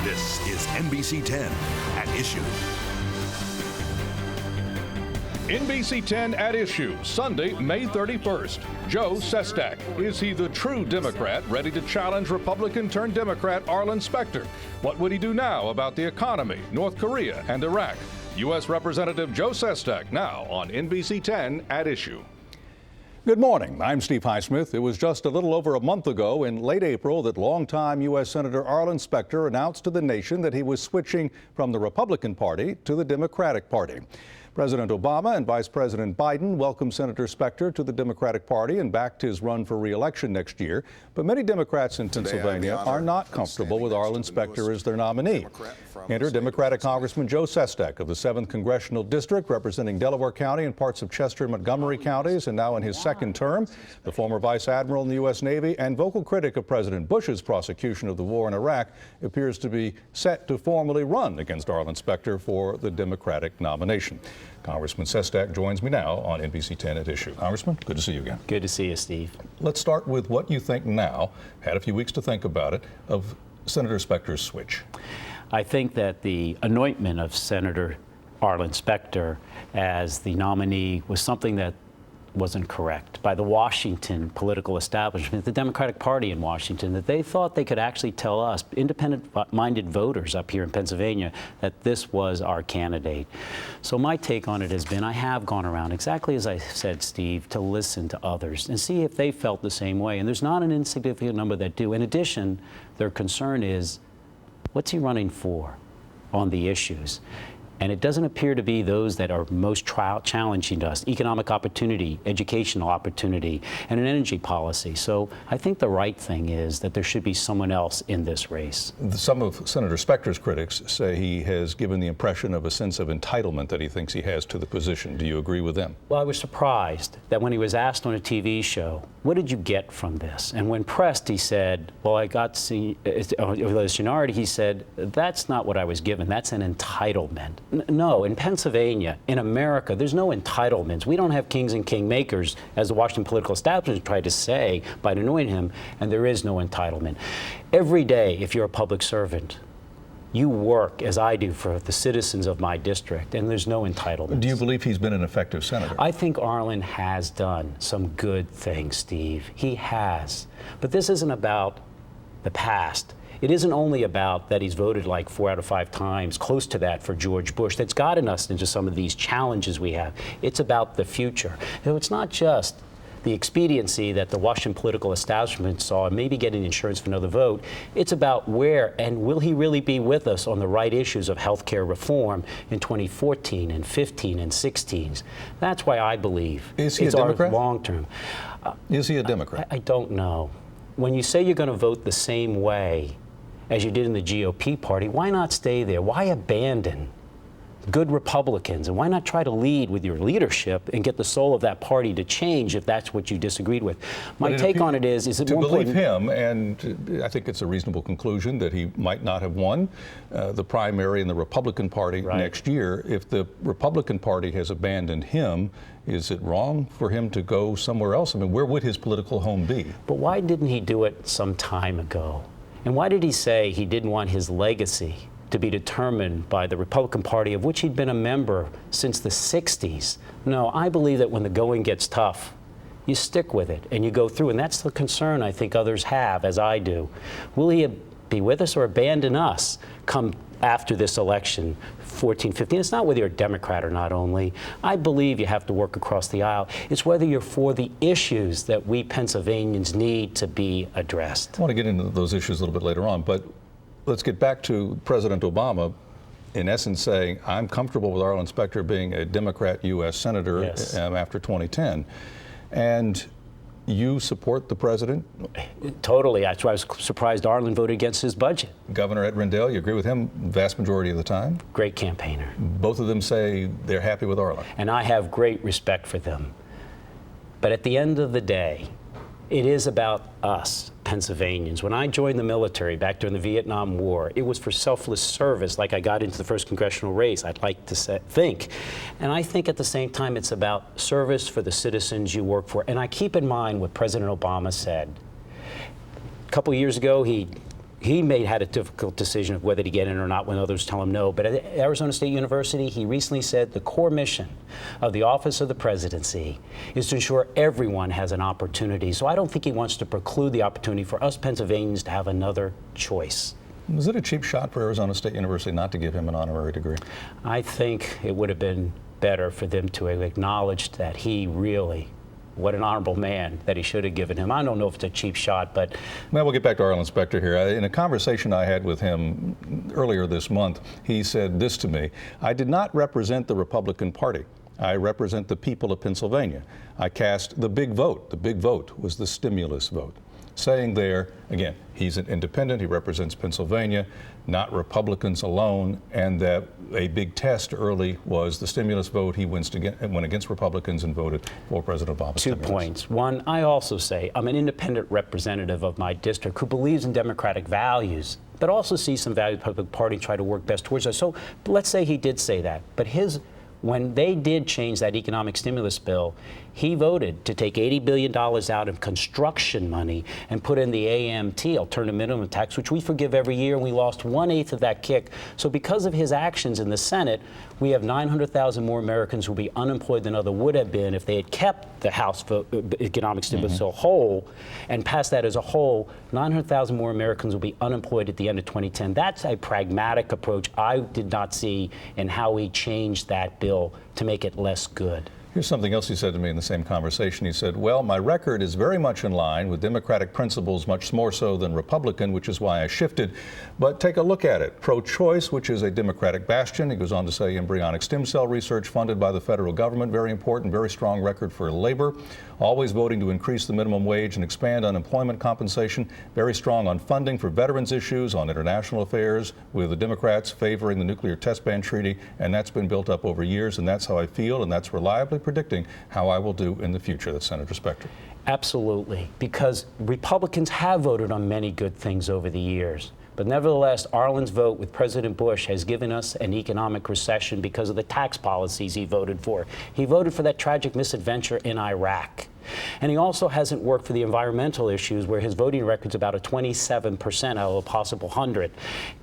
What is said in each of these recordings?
This is NBC10 at Issue. NBC10 at Issue, Sunday, May 31st. Joe Sestak. Is he the true Democrat ready to challenge Republican-turned-Democrat Arlen Specter? What would he do now about the economy, North Korea, and Iraq? U.S. Representative Joe Sestak now on NBC10 at Issue. Good morning. I'm Steve Highsmith. It was just a little over a month ago in late April that longtime U.S. Senator Arlen Specter announced to the nation that he was switching from the Republican Party to the Democratic Party. President Obama and Vice President Biden welcomed Senator Specter to the Democratic Party and backed his run for re-election next year. But many Democrats in Pennsylvania are not comfortable with Arlen Specter as their nominee. Enter Democratic Congressman Joe Sestak of the 7th Congressional District, representing Delaware County and parts of Chester and Montgomery counties, and now in his second term. The former Vice Admiral in the U.S. Navy and vocal critic of President Bush's prosecution of the war in Iraq appears to be set to formally run against Arlen Specter for the Democratic nomination. Congressman Sestak joins me now on NBC10 at Issue. Congressman, good to see you again. Good to see you, Steve. Let's start with what you think now, had a few weeks to think about it, of Senator Specter's switch. I think that the anointment of Senator Arlen Specter as the nominee was something that wasn't correct by the Washington political establishment, the Democratic Party in Washington, that they thought they could actually tell us, independent-minded voters up here in Pennsylvania, that this was our candidate. So my take on it has been, I have gone around, exactly as I said, Steve, to listen to others and see if they felt the same way. And there's not an insignificant number that do. In addition, their concern is, what's he running for on the issues? And it doesn't appear to be those that are most challenging to us: economic opportunity, educational opportunity, and an energy policy. So I think the right thing is that there should be someone else in this race. Some of Senator Specter's critics say he has given the impression of a sense of entitlement that he thinks he has to the position. Do you agree with them? Well, I was surprised that when he was asked on a TV show, what did you get from this? And when pressed, he said, well, I got the seniority. He said, that's not what I was given. That's an entitlement. No, in Pennsylvania, in America, there's no entitlements. We don't have kings and kingmakers, as the Washington political establishment tried to say by anointing him, and there is no entitlement. Every day, if you're a public servant, you work, as I do, for the citizens of my district, and there's no entitlement. Do you believe he's been an effective senator? I think Arlen has done some good things, Steve. He has. But this isn't about the past. It isn't only about that he's voted like 4 out of 5 times, close to that for George Bush, that's gotten us into some of these challenges we have. It's about the future. So it's not just the expediency that the Washington political establishment saw and maybe getting insurance for another vote. It's about where and will he really be with us on the right issues of health care reform in 2014 and 15 and 16. That's why I believe it's our long term. Is he a Democrat? I don't know. When you say you're going to vote the same way as you did in the GOP party, why not stay there? Why abandon good Republicans? And why not try to lead with your leadership and get the soul of that party to change if that's what you disagreed with? My take on it is it more important? To believe him, and I think it's a reasonable conclusion that he might not have won the primary in the Republican Party next year. If the Republican Party has abandoned him, is it wrong for him to go somewhere else? I mean, where would his political home be? But why didn't he do it some time ago? And why did he say he didn't want his legacy to be determined by the Republican Party, of which he'd been a member since the 60s? No, I believe that when the going gets tough, you stick with it and you go through. And that's the concern I think others have, as I do. Will he be with us or abandon us come after this election, 14, 15? It's not whether you're a Democrat or not only. I believe you have to work across the aisle. It's whether you're for the issues that we Pennsylvanians need to be addressed. I want to get into those issues a little bit later on, but let's get back to President Obama, in essence saying, I'm comfortable with Arlen Specter being a Democrat U.S. Senator after 2010. And you support the president? Totally. That's why I was surprised Arlen voted against his budget. Governor Ed Rendell, you agree with him vast majority of the time? Great campaigner. Both of them say they're happy with Arlen. And I have great respect for them. But at the end of the day, it is about us, Pennsylvanians. When I joined the military back during the Vietnam War, it was for selfless service, like I got into the first congressional race, I'd like to think. And I think at the same time it's about service for the citizens you work for. And I keep in mind what President Obama said. A couple years ago, he he had a difficult decision of whether to get in or not when others tell him no. But at Arizona State University, he recently said the core mission of the Office of the Presidency is to ensure everyone has an opportunity. So I don't think he wants to preclude the opportunity for us Pennsylvanians to have another choice. Was it a cheap shot for Arizona State University not to give him an honorary degree? I think it would have been better for them to have acknowledged that he really, what an honorable man that he should have given him. I don't know if it's a cheap shot, but... Well, we'll get back to Arlen Specter here. In a conversation I had with him earlier this month, he said this to me: I did not represent the Republican Party. I represent the people of Pennsylvania. I cast the big vote. The big vote was the stimulus vote. Saying there, again, he's an independent, he represents Pennsylvania, not Republicans alone, and that a big test early was the stimulus vote. He went against Republicans and voted for President Obama's stimulus. 2 points. One, I also say I'm an independent representative of my district who believes in democratic values, but also sees some value of the Republican Party and try to work best towards us. So let's say he did say that, but when they did change that economic stimulus bill, he voted to take $80 billion out of construction money and put in the AMT, alternative minimum tax, which we forgive every year, and we lost 1/8 of that kick. So because of his actions in the Senate, we have 900,000 more Americans who will be unemployed than other would have been if they had kept the House economic stimulus bill whole and passed that as a whole. 900,000 more Americans will be unemployed at the end of 2010. That's a pragmatic approach I did not see in how he changed that bill to make it less good. Here's something else he said to me in the same conversation. He said, well, my record is very much in line with Democratic principles, much more so than Republican, which is why I shifted. But take a look at it. Pro-choice, which is a Democratic bastion. He goes on to say embryonic stem cell research funded by the federal government, very important, very strong record for labor. Always voting to increase the minimum wage and expand unemployment compensation. Very strong on funding for veterans issues, on international affairs, with the Democrats favoring the nuclear test ban treaty. And that's been built up over years, and that's how I feel, and that's reliably predicting how I will do in the future. That's Senator Specter. Absolutely, because Republicans have voted on many good things over the years. But nevertheless, Arlen's vote with President Bush has given us an economic recession because of the tax policies he voted for. He voted for that tragic misadventure in Iraq. And he also hasn't worked for the environmental issues, where his voting record's about a 27% out of a possible 100.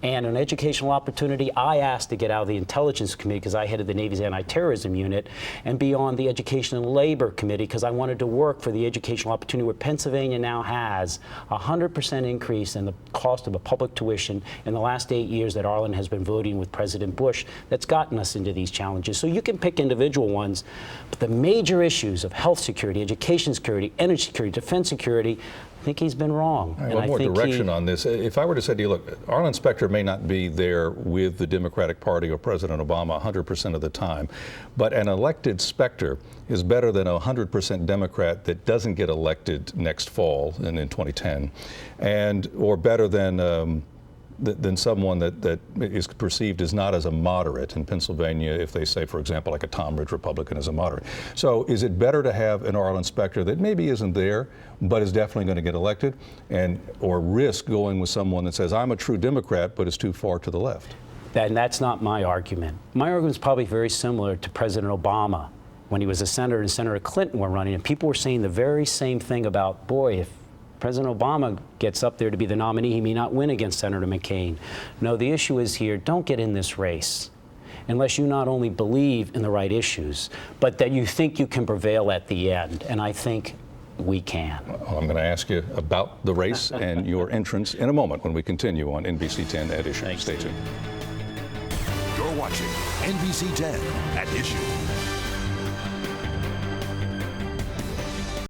And an educational opportunity, I asked to get out of the Intelligence Committee because I headed the Navy's anti-terrorism unit, and be on the Education and Labor Committee because I wanted to work for the educational opportunity where Pennsylvania now has a 100% increase in the cost of a public tuition in the last 8 years that Arlen has been voting with President Bush. That's gotten us into these challenges. So you can pick individual ones, but the major issues of health security, education security, energy security, defense security, I think he's been wrong. Right, one more direction on this. If I were to say to you, look, Arlen Specter may not be there with the Democratic Party or President Obama 100% of the time, but an elected Specter is better than a 100% Democrat that doesn't get elected next fall and in 2010, or better than someone that is perceived as not as a moderate in Pennsylvania, if they say, for example, like a Tom Ridge Republican as a moderate. So is it better to have an Arlen Specter that maybe isn't there, but is definitely going to get elected, or risk going with someone that says, I'm a true Democrat, but is too far to the left? And that's not my argument. My argument is probably very similar to President Obama when he was a senator and Senator Clinton were running, and people were saying the very same thing about, boy, if President Obama gets up there to be the nominee, he may not win against Senator McCain. No, the issue is here, don't get in this race unless you not only believe in the right issues, but that you think you can prevail at the end. And I think we can. Well, I'm going to ask you about the race and your entrance in a moment when we continue on NBC10 at Issue. Stay tuned. You're watching NBC10 at Issue.